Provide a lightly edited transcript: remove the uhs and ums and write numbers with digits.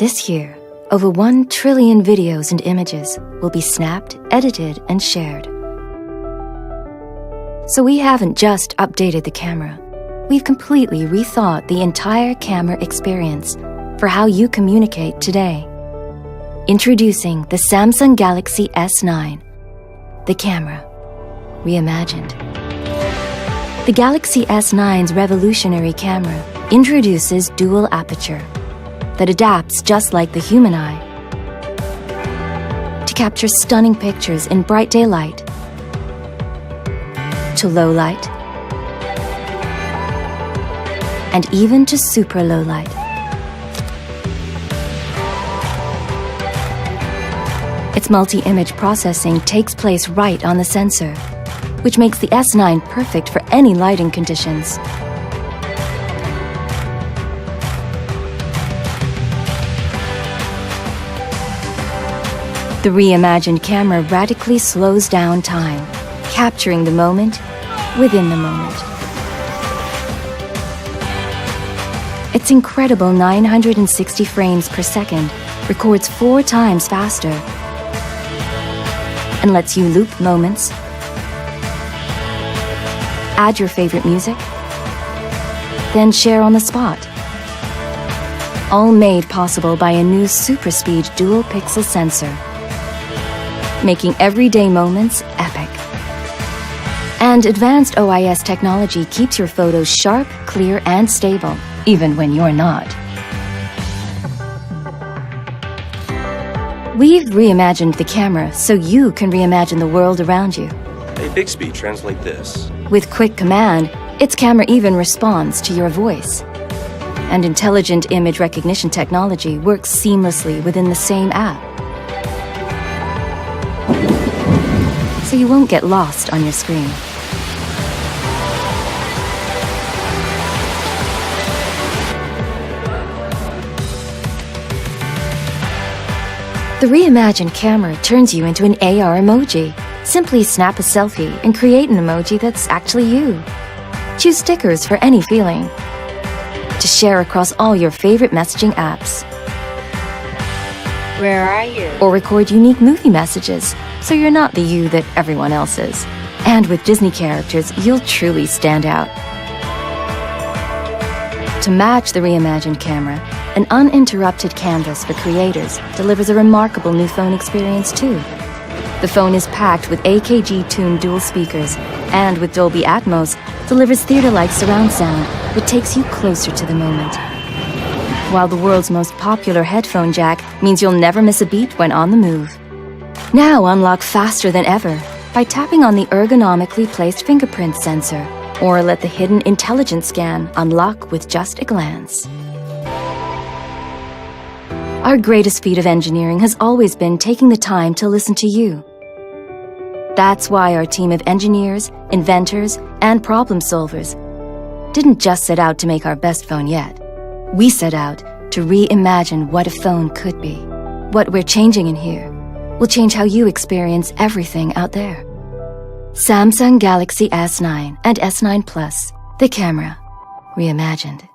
This year, over 1 trillion videos and images will be snapped, edited, and shared. So we haven't just updated the camera. We've completely rethought the entire camera experience for how you communicate today. Introducing the Samsung Galaxy S9, the camera reimagined. The Galaxy S9's revolutionary camera introduces dual aperture that adapts just like the human eye to capture stunning pictures in bright daylight, to low light, and even to super low light. Its multi-image processing takes place right on the sensor, which makes the S9 perfect for any lighting conditions. The reimagined camera radically slows down time, capturing the moment within the moment. Its incredible 960 frames per second records 4 times faster and lets you loop moments, add your favorite music, then share on the spot. All made possible by a new super speed dual pixel sensor, making everyday moments epic. And advanced OIS technology keeps your photos sharp, clear, and stable, even when you're not. We've reimagined the camera so you can reimagine the world around you. Hey, Bixby, translate this. With quick command, its camera even responds to your voice. And intelligent image recognition technology works seamlessly within the same app, so you won't get lost on your screen. The reimagined camera turns you into an AR emoji. Simply snap a selfie and create an emoji that's actually you. Choose stickers for any feeling to share across all your favorite messaging apps. Where are you? Or record unique movie messages, so you're not the you that everyone else is. And with Disney characters, you'll truly stand out. To match the reimagined camera, an uninterrupted canvas for creators delivers a remarkable new phone experience too. The phone is packed with AKG-tuned dual speakers, and with Dolby Atmos, delivers theater-like surround sound that takes you closer to the moment. While the world's most popular headphone jack means you'll never miss a beat when on the move. Now unlock faster than ever by tapping on the ergonomically placed fingerprint sensor, or let the hidden intelligence scan unlock with just a glance. Our greatest feat of engineering has always been taking the time to listen to you. That's why our team of engineers, inventors, and problem solvers didn't just set out to make our best phone yet. We set out to reimagine what a phone could be. What we're changing in here will change how you experience everything out there. Samsung Galaxy S9 and S9 Plus, the camera reimagined.